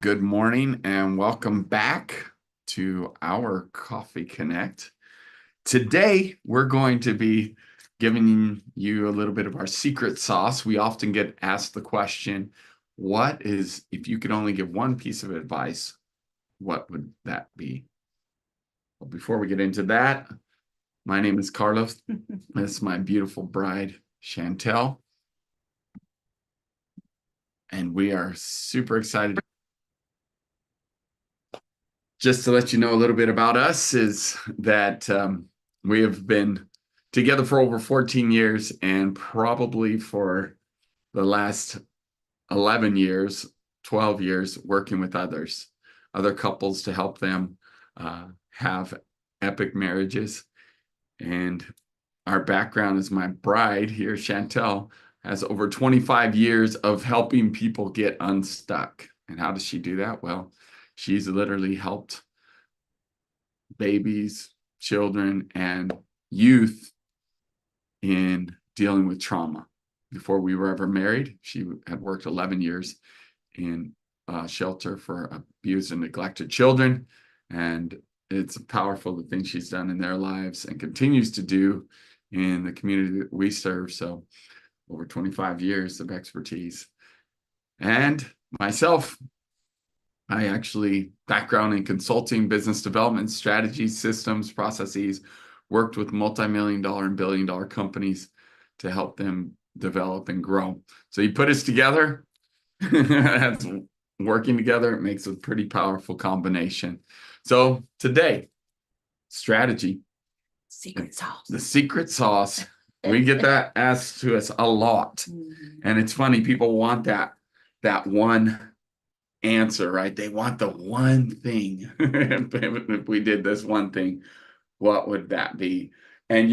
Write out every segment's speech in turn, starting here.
Good morning and welcome back to our Coffee Connect. Today, we're going to be giving you a little bit of our secret sauce. We often get asked the question, if you could only give one piece of advice, what would that be? Well, before we get into that, my name is Carlos. This is my beautiful bride, Chantel. And we are super excited. Just to let you know a little bit about us is that we have been together for over 14 years, and probably for the last 11 years, 12 years, working with other couples to help them have epic marriages. And our background is my bride here, Chantel, has over 25 years of helping people get unstuck. And how does she do that? Well, she's literally helped babies, children, and youth in dealing with trauma. Before we were ever married, she had worked 11 years in a shelter for abused and neglected children. And it's powerful the things she's done in their lives and continues to do in the community that we serve. So over 25 years of expertise. And myself, I actually background in consulting, business development, strategy, systems, processes, worked with multi-million-dollar and billion-dollar companies to help them develop and grow. So you put us together, that's working together, it makes a pretty powerful combination. So today, strategy. Secret sauce. The secret sauce. We get that asked to us a lot. And it's funny, people want that one answer, right? They want the one thing. If we did this one thing, what would that be? And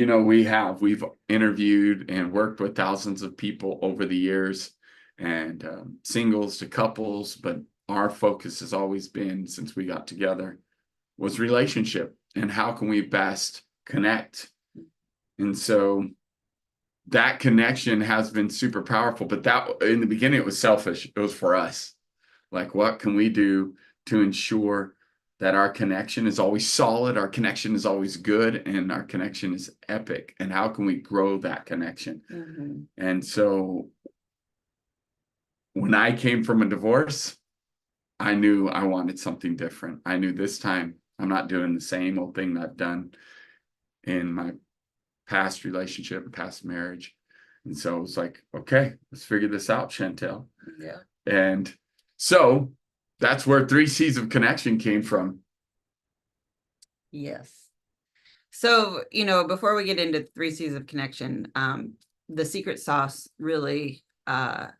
we've interviewed and worked with thousands of people over the years, and singles to couples, but our focus has always been, since we got together, was relationship and how can we best connect. And so that connection has been super powerful, but that in the beginning it was selfish. It was for us. Like, what can we do to ensure that our connection is always solid, our connection is always good, and our connection is epic? And how can we grow that connection? And so when I came from a divorce, I knew I wanted something different. I knew this time I'm not doing the same old thing that I've done in my past relationship, past marriage. And so it was like, okay, let's figure this out, Chantel. Yeah. And so that's where 3 C's of connection came from. Yes. So, before we get into 3 C's of connection, the secret sauce really, and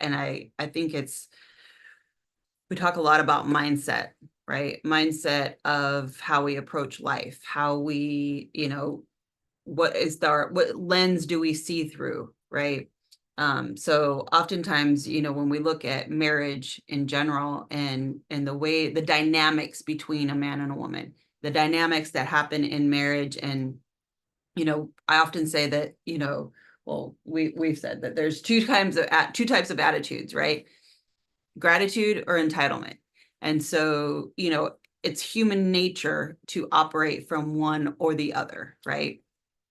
I think we talk a lot about mindset, right? Mindset of how we approach life, how we, what lens do we see through, right? So oftentimes, when we look at marriage in general and the dynamics between a man and a woman, the dynamics that happen in marriage, and I often say that, well, we've said that there's two types of attitudes, right? Gratitude or entitlement. And so, it's human nature to operate from one or the other, right?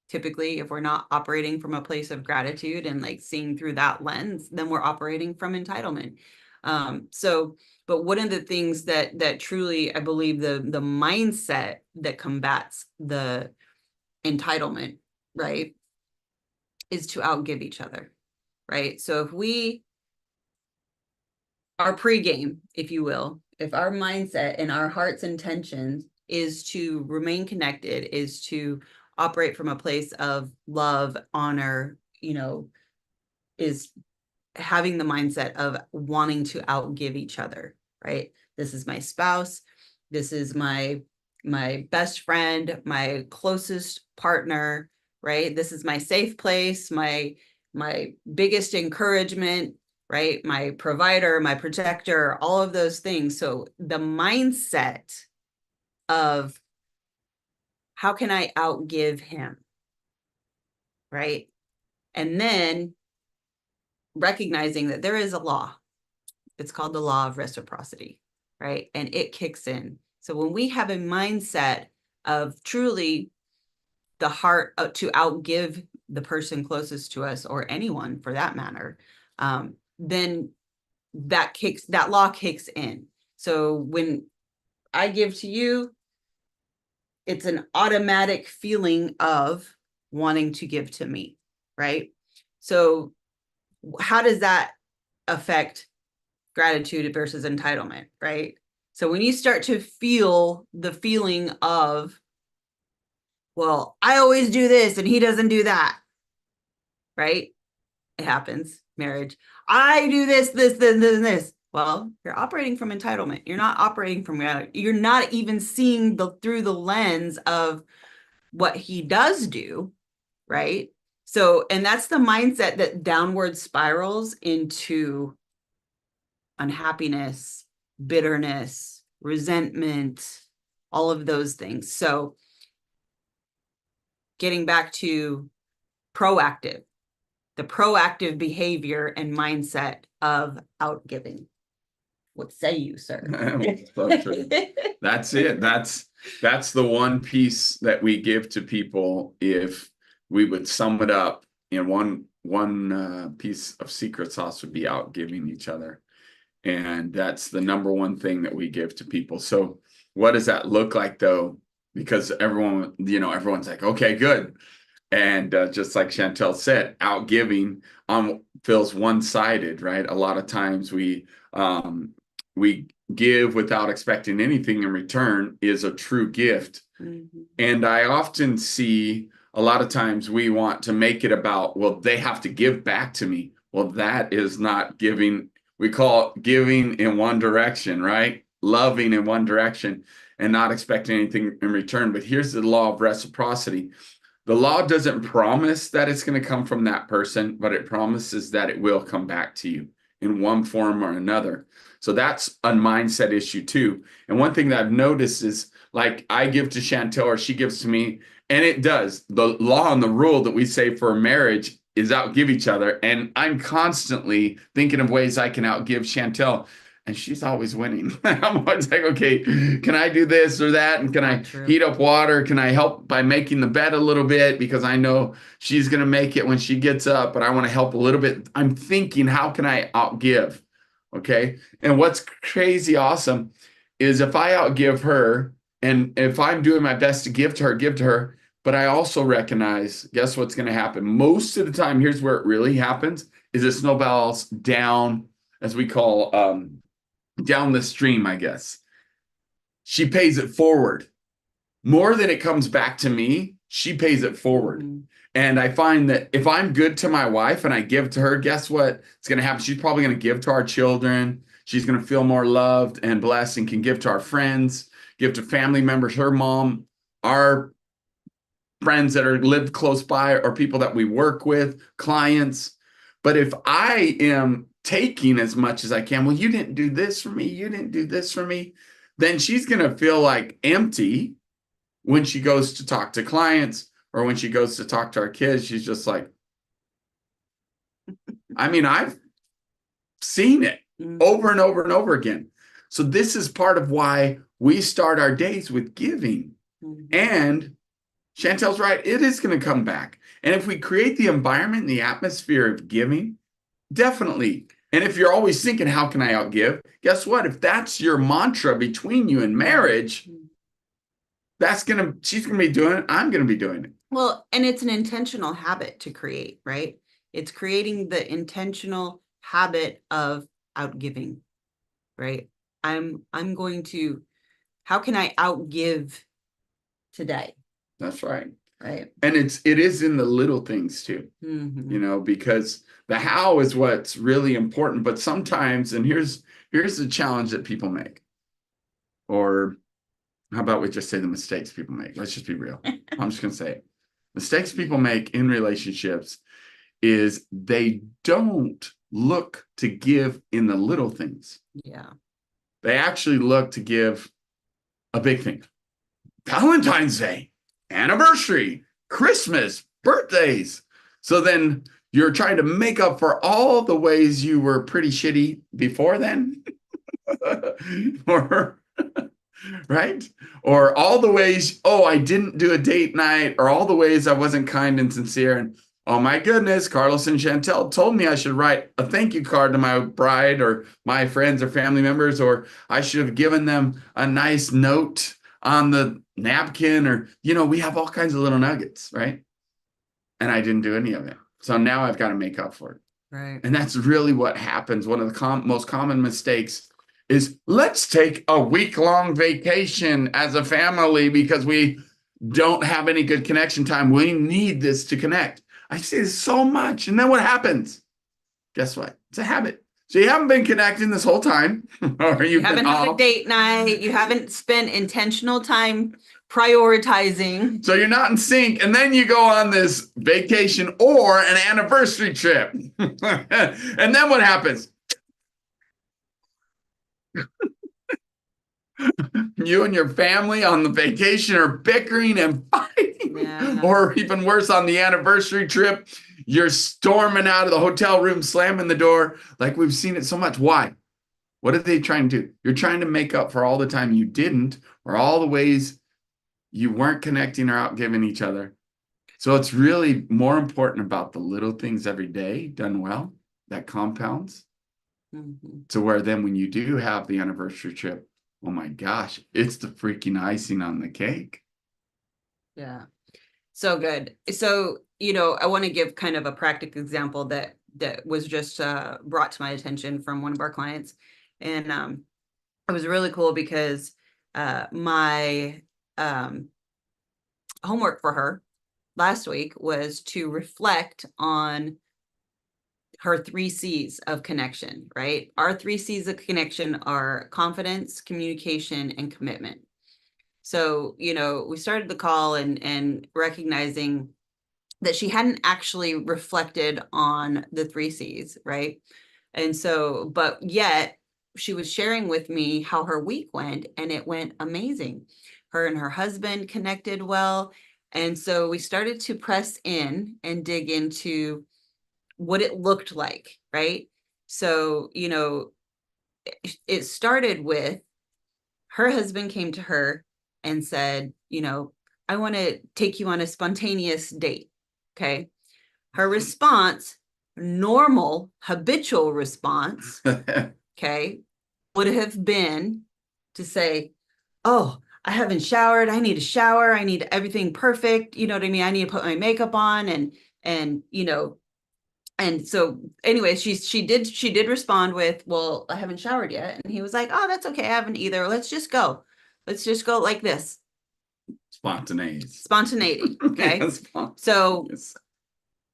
Typically, if we're not operating from a place of gratitude and like seeing through that lens, then we're operating from entitlement. But one of the things that truly, I believe, the mindset that combats the entitlement, right, is to outgive each other, right? So if we our pregame, if you will, if our mindset and our heart's intention is to remain connected, is to operate from a place of love, honor, is having the mindset of wanting to outgive each other, right? This is my spouse. This is my best friend, my closest partner, right? This is my safe place, my biggest encouragement, right? My provider, my protector, all of those things. So the mindset of how can I outgive him, right? And then recognizing that there is a law. It's called the law of reciprocity, right? And it kicks in. So when we have a mindset of truly the heart to outgive the person closest to us, or anyone for that matter, then that law kicks in. So when I give to you, it's an automatic feeling of wanting to give to me, right? So how does that affect gratitude versus entitlement, right? So when you start to feel the feeling of, well, I always do this and he doesn't do that, right? It happens, marriage. I do this. Well, you're operating from entitlement. You're not operating from reality. You're not even seeing through the lens of what he does do, right? So, and that's the mindset that downward spirals into unhappiness, bitterness, resentment, all of those things. So, getting back to proactive, the proactive behavior and mindset of outgiving. What say you, sir? So true. That's it. That's the one piece that we give to people. If we would sum it up in one piece of secret sauce, would be outgiving each other. And that's the number one thing that we give to people. So what does that look like though? Because everyone's like, okay, good. And just like Chantel said, outgiving feels one-sided, right? A lot of times we give without expecting anything in return is a true gift. Mm-hmm. And I often see a lot of times we want to make it about, well, they have to give back to me. Well, that is not giving. We call it giving in one direction, right? Loving in one direction and not expecting anything in return. But here's the law of reciprocity. The law doesn't promise that it's going to come from that person, but it promises that it will come back to you in one form or another. So that's a mindset issue too. And one thing that I've noticed is, like, I give to Chantel or she gives to me, and it does. The law and the rule that we say for marriage is outgive each other. And I'm constantly thinking of ways I can outgive Chantel. And she's always winning. I'm always like, okay, can I do this or that? And can I heat up water? Can I help by making the bed a little bit? Because I know she's going to make it when she gets up, but I want to help a little bit. I'm thinking, how can I outgive? Okay. And what's crazy awesome is if I outgive her, and if I'm doing my best to give to her, but I also recognize, guess what's going to happen? Most of the time, here's where it really happens, is it snowballs down, as we call, down the stream, I guess. She pays it forward. More than it comes back to me, she pays it forward. Mm-hmm. And I find that if I'm good to my wife and I give to her, guess what? It's going to happen. She's probably going to give to our children. She's going to feel more loved and blessed and can give to our friends, give to family members, her mom, our friends that live close by, or people that we work with, clients. But if I am taking as much as I can, well, you didn't do this for me, you didn't do this for me, then she's going to feel like empty when she goes to talk to clients or when she goes to talk to our kids. She's just like, I mean, I've seen it over and over and over again. So this is part of why we start our days with giving. And Chantel's right, it is going to come back. And if we create the environment and the atmosphere of giving, definitely. And if you're always thinking, how can I outgive? Guess what? If that's your mantra between you and marriage, she's going to be doing it. I'm going to be doing it. Well, and it's an intentional habit to create, right? It's creating the intentional habit of outgiving, right? I'm going to, how can I outgive today? That's right. Right. And it is in the little things too, because the how is what's really important. But sometimes, and here's the challenge that people make, or how about we just say the mistakes people make? Let's just be real. I'm just going to say it. Mistakes people make in relationships is they don't look to give in the little things. Yeah. They actually look to give a big thing. Valentine's Day, anniversary, Christmas, birthdays. So then You're trying to make up for all the ways you were pretty shitty before then. Or right? Or all the ways, oh, I didn't do a date night, or all the ways I wasn't kind and sincere. And oh my goodness, Carlos and Chantel told me I should write a thank you card to my bride or my friends or family members, or I should have given them a nice note on the napkin, or, we have all kinds of little nuggets, right? And I didn't do any of it. So now I've got to make up for it. Right. And that's really what happens. One of the most common mistakes is, let's take a week-long vacation as a family because we don't have any good connection time. We need this to connect. I say this so much. And then what happens? Guess what? It's a habit. So you haven't been connecting this whole time, or You haven't had a date night. You haven't spent intentional time prioritizing. So you're not in sync. And then you go on this vacation or an anniversary trip. And then what happens? You and your family on the vacation are bickering and fighting. Yeah. Or even worse, on the anniversary trip, you're storming out of the hotel room, slamming the door, like we've seen it so much. Why? What are they trying to do? You're trying to make up for all the time you didn't, or all the ways you weren't connecting or out giving each other. So it's really more important about the little things every day done well, that compounds. To where then when you do have the anniversary trip, oh my gosh, it's the freaking icing on the cake. Yeah. So good. So, I want to give kind of a practical example that was just brought to my attention from one of our clients. And it was really cool because my homework for her last week was to reflect on her 3 C's of connection, right? Our 3 C's of connection are confidence, communication, and commitment. So, we started the call and recognizing that she hadn't actually reflected on the 3 C's, right? And so, but yet she was sharing with me how her week went, and it went amazing. Her and her husband connected well. And so we started to press in and dig into what it looked like, right? So, it started with her husband came to her and said, I want to take you on a spontaneous date. Okay. Her response, normal, habitual response, okay, would have been to say, oh, I haven't showered. I need a shower. I need everything perfect. You know what I mean? I need to put my makeup on and so anyway, she did respond with, well, I haven't showered yet. And he was like, oh, that's okay. I haven't either. Let's just go like this. Spontaneity. Okay. So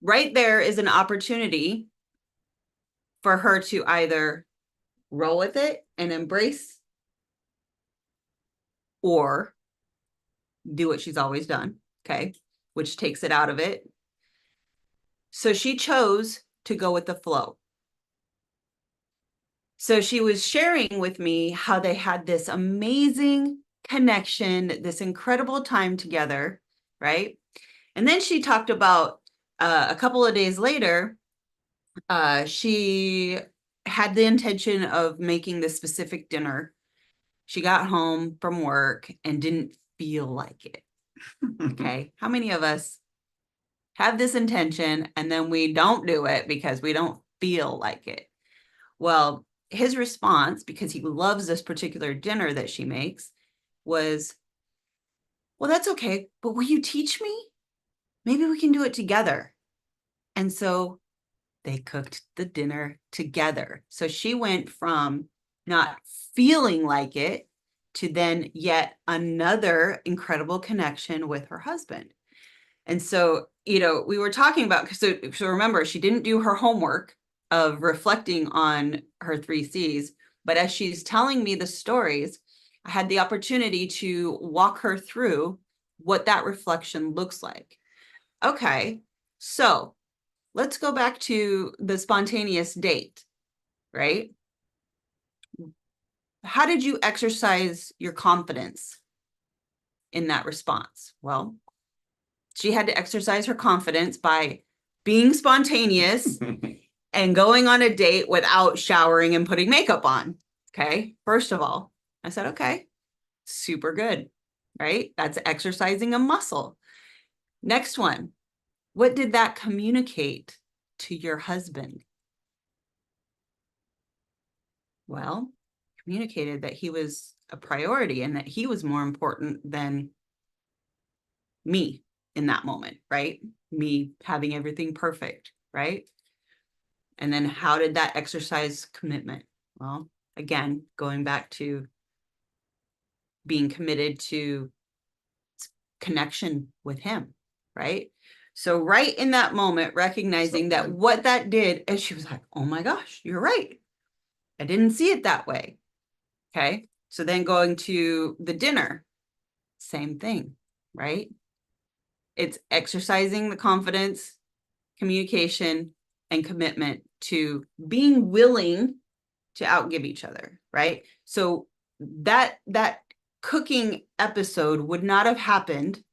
right there is an opportunity for her to either roll with it and embrace, or do what she's always done. Okay. Which takes it out of it. So she chose to go with the flow. So she was sharing with me how they had this amazing connection, this incredible time together, right? And then she talked about a couple of days later, she had the intention of making this specific dinner. She got home from work and didn't feel like it. Okay. How many of us have this intention and then we don't do it because we don't feel like it? Well, his response, because he loves this particular dinner that she makes, was, well, that's okay, but will you teach me? Maybe we can do it together. And so they cooked the dinner together. So she went from not feeling like it to then yet another incredible connection with her husband. And so, we were talking about, so remember, she didn't do her homework of reflecting on her 3 C's, but as she's telling me the stories, I had the opportunity to walk her through what that reflection looks like. Okay, so let's go back to the spontaneous date, right? How did you exercise your confidence in that response? Well, she had to exercise her confidence by being spontaneous and going on a date without showering and putting makeup on. Okay. First of all, I said, okay, super good, right? That's exercising a muscle. Next one, what did that communicate to your husband? Well, communicated that he was a priority and that he was more important than me in that moment, right? Me having everything perfect, right? And then how did that exercise commitment? Well, again, going back to being committed to connection with him, right? So right in that moment, recognizing that what that did, and she was like, oh my gosh, you're right. I didn't see it that way. Okay. So then going to the dinner, same thing, right? It's exercising the confidence, communication, and commitment to being willing to outgive each other, right? So that cooking episode would not have happened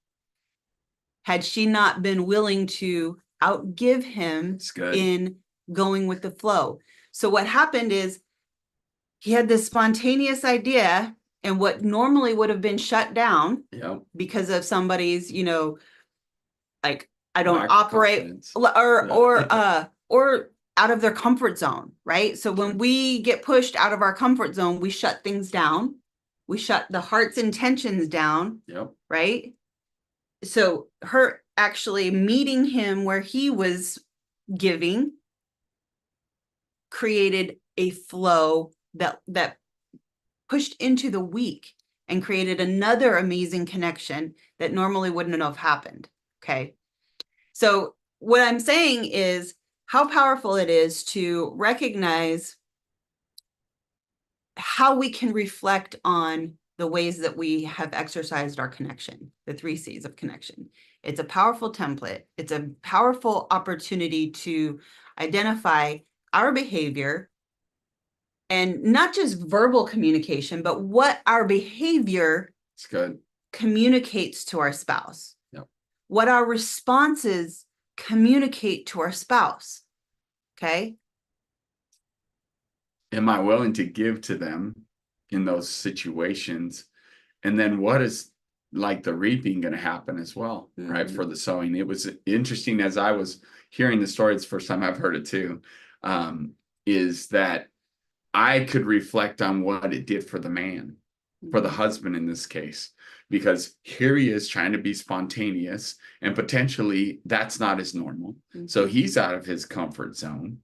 had she not been willing to outgive him in going with the flow. So what happened is he had this spontaneous idea, and what normally would have been shut down because of somebody's, like, I don't operate or out of their comfort zone, right? So when we get pushed out of our comfort zone, we shut things down. We shut the heart's intentions down, right? So her actually meeting him where he was giving created a flow that pushed into the week and created another amazing connection that normally wouldn't have happened. Okay. So what I'm saying is how powerful it is to recognize how we can reflect on the ways that we have exercised our connection, the 3 C's of connection. It's a powerful template. It's a powerful opportunity to identify our behavior, and not just verbal communication, but what our behavior communicates to our spouse. What our responses communicate to our spouse. Okay. Am I willing to give to them in those situations? And then what is like the reaping going to happen as well, right? For the sowing. It was interesting as I was hearing the story, it's the first time I've heard it too, is that I could reflect on what it did for the man, for the husband in this case, because here he is trying to be spontaneous and potentially that's not his normal. So he's out of his comfort zone.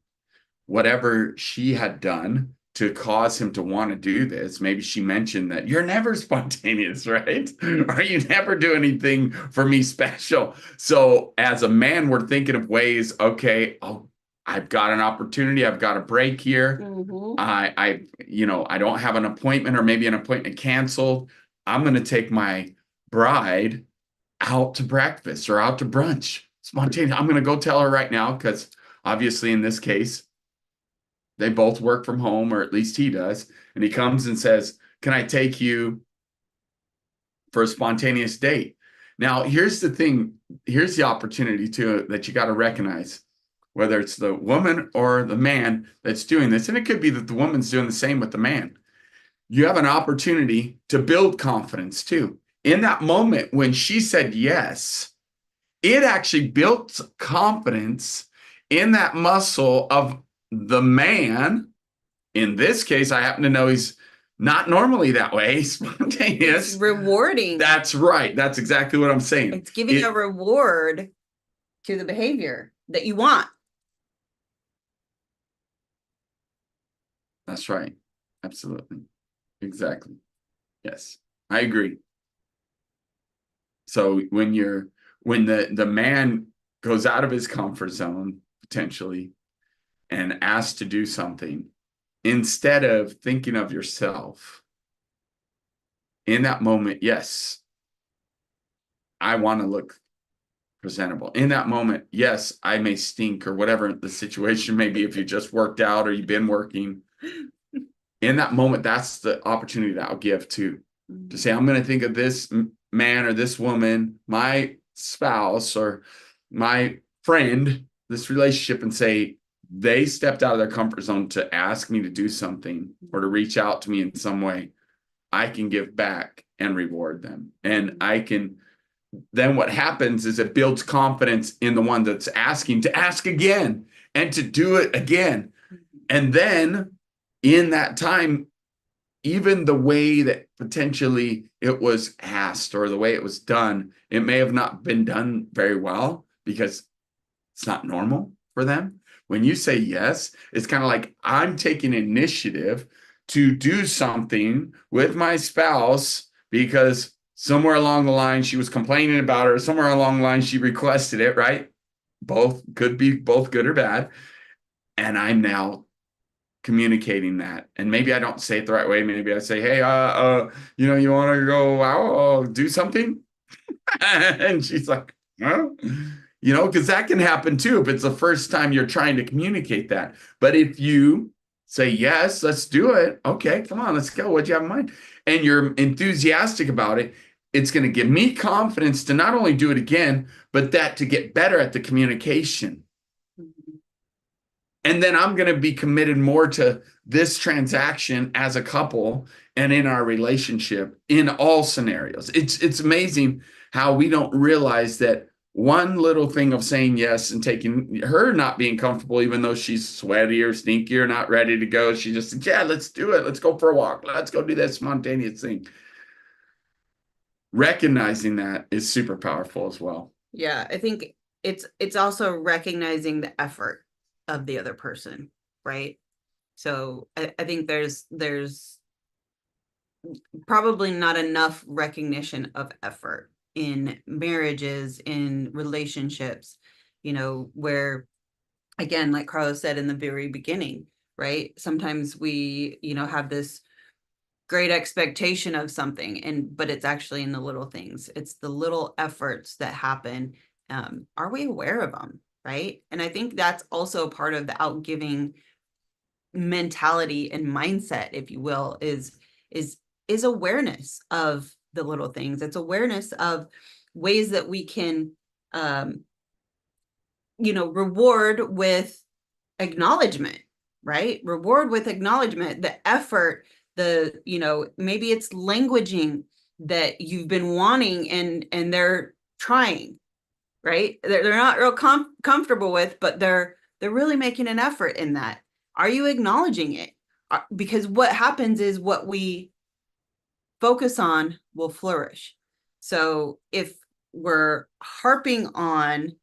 Whatever she had done to cause him to want to do this, maybe she mentioned that you're never spontaneous, right? Or you never do anything for me special. So as a man, we're thinking of ways, okay, I've got an opportunity. I've got a break here. I don't have an appointment or maybe an appointment canceled. I'm going to take my bride out to breakfast or out to brunch. Spontaneous. I'm going to go tell her right now because obviously in this case, they both work from home, or at least he does. And he comes and says, can I take you for a spontaneous date? Now, here's the thing. Here's the opportunity too that you got to recognize, whether it's the woman or the man that's doing this. And it could be that the woman's doing the same with the man. You have an opportunity to build confidence too. In that moment when she said yes, it actually built confidence in that muscle of the man. In this case, I happen to know he's not normally that way. He's spontaneous. It's rewarding. That's right. That's exactly what I'm saying. It's giving a reward to the behavior that you want. That's right. Absolutely. Exactly. Yes, I agree. So when the man goes out of his comfort zone potentially and asked to do something, instead of thinking of yourself in that moment, yes, I want to look presentable. In that moment, yes, I may stink or whatever the situation may be if you just worked out or you've been working. In that moment, that's the opportunity that I'll give to say, I'm going to think of this man or this woman, my spouse or my friend, this relationship and say they stepped out of their comfort zone to ask me to do something or to reach out to me in some way, I can give back and reward them. And I can, then what happens is it builds confidence in the one that's asking to ask again and to do it again. And then in that time, even the way that potentially it was asked or the way it was done, it may have not been done very well because it's not normal for them. When you say yes, it's kind of like I'm taking initiative to do something with my spouse because somewhere along the line she was complaining about it, or somewhere along the line she requested it, right? Both could be both good or bad. And I'm now communicating that. And maybe I don't say it the right way. Maybe I say, hey, you want to go out, do something? And she's like, huh? Because that can happen too if it's the first time you're trying to communicate that. But if you say, yes, let's do it. Okay, come on, let's go. What'd you have in mind? And you're enthusiastic about it, it's going to give me confidence to not only do it again, but that to get better at the communication. And then I'm going to be committed more to this transaction as a couple and in our relationship in all scenarios. It's amazing how we don't realize that one little thing of saying yes and taking her not being comfortable, even though she's sweaty or stinky or not ready to go. She just said, yeah, let's do it. Let's go for a walk. Let's go do that spontaneous thing. Recognizing that is super powerful as well. Yeah, I think it's also recognizing the effort of the other person, right? So I think there's probably not enough recognition of effort in marriages, in relationships, where, again, like Carlos said in the very beginning, right? Sometimes we, have this great expectation of something, but it's actually in the little things. It's the little efforts that happen. Are we aware of them, right? And I think that's also part of the outgiving mentality and mindset, if you will, is awareness of the little things. It's awareness of ways that we can reward with acknowledgement, right? Reward with acknowledgement, the effort, maybe it's languaging that you've been wanting and they're trying, right? They're not real comfortable with, but they're really making an effort in that. Are you acknowledging it? Because what happens is what we focus on will flourish. So if we're harping on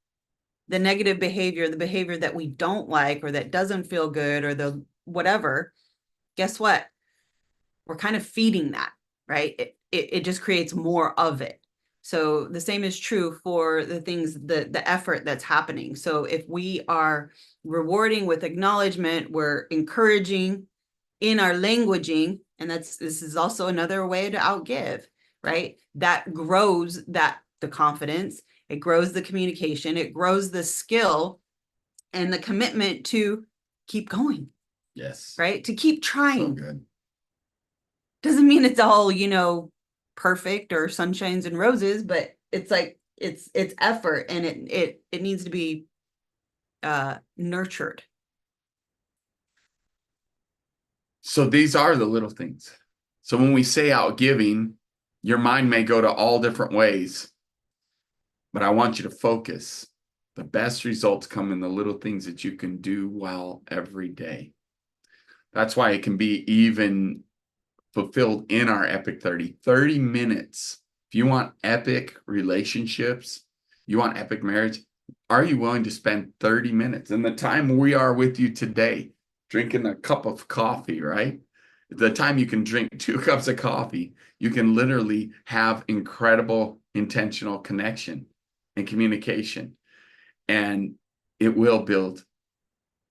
the negative behavior, the behavior that we don't like or that doesn't feel good or the whatever, guess what? We're kind of feeding that, right? It just creates more of it. So the same is true for the things, the effort that's happening. So if we are rewarding with acknowledgement, we're encouraging in our languaging, and this is also another way to outgive, right? That grows the confidence, it grows the communication, it grows the skill and the commitment to keep going. Yes. Right? To keep trying. So good. Doesn't mean it's all, perfect or sunshines and roses, but it's like it's effort, and it needs to be nurtured. So these are the little things. So when we say outgiving, your mind may go to all different ways, but I want you to focus. The best results come in the little things that you can do well every day. That's why it can be even fulfilled in our Epic 30 minutes. If you want epic relationships, you want epic marriage, are you willing to spend 30 minutes? And the time we are with you today, drinking a cup of coffee, right? The time you can drink 2 cups of coffee, you can literally have incredible intentional connection and communication. And it will build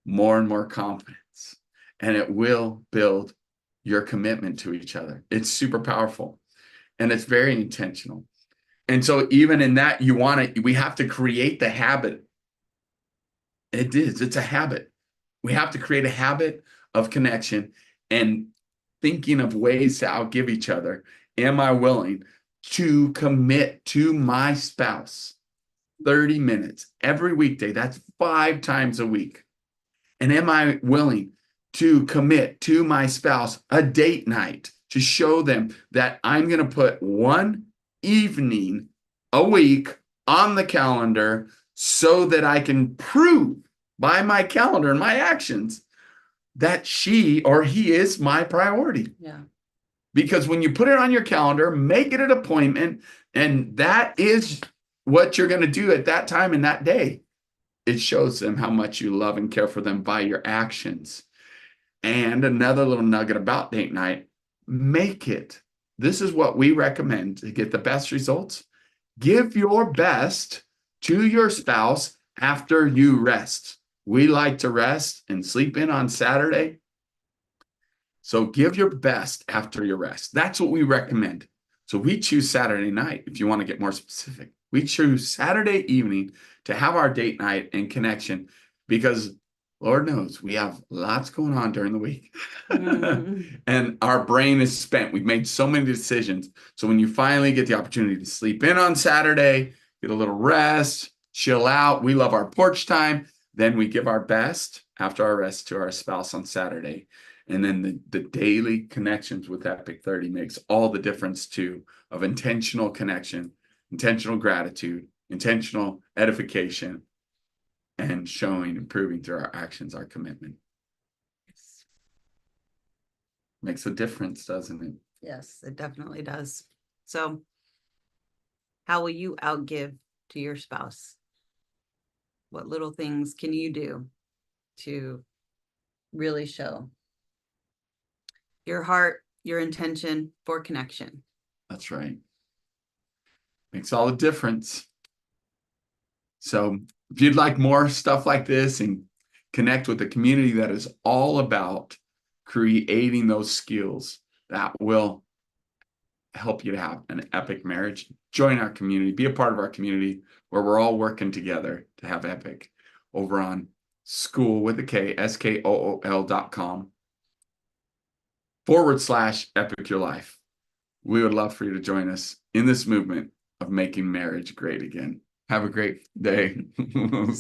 more and more confidence. And it will build your commitment to each other. It's super powerful. And it's very intentional. And so even in that, we have to create the habit. It's a habit. We have to create a habit of connection and thinking of ways to outgive each other. Am I willing to commit to my spouse 30 minutes every weekday. That's 5 times a week. And am I willing to commit to my spouse a date night to show them that I'm going to put one evening a week on the calendar so that I can prove by my calendar and my actions that she or he is my priority? Yeah. Because when you put it on your calendar, make it an appointment, and that is what you're going to do at that time and that day. It shows them how much you love and care for them by your actions. And another little nugget about date night, make it. This is what we recommend to get the best results. Give your best to your spouse after you rest. We like to rest and sleep in on Saturday. So give your best after your rest. That's what we recommend. So we choose Saturday night. If you want to get more specific, we choose Saturday evening to have our date night and connection, because Lord knows we have lots going on during the week. And our brain is spent. We've made so many decisions. So when you finally get the opportunity to sleep in on Saturday, get a little rest, chill out. We love our porch time. Then we give our best after our rest to our spouse on Saturday. And then the daily connections with Epic 30 makes all the difference too, of intentional connection, intentional gratitude, intentional edification, and showing and proving through our actions, our commitment. Makes a difference, doesn't it? Yes, it definitely does. So how will you outgive to your spouse? What little things can you do to really show your heart, your intention for connection? That's right. Makes all the difference. So if you'd like more stuff like this and connect with a community that is all about creating those skills that will help you to have an epic marriage, join our community, be a part of our community where we're all working together to have epic, over on school with a K, SKOOL.com/epic your life. We would love for you to join us in this movement of making marriage great again. Have a great day. See you.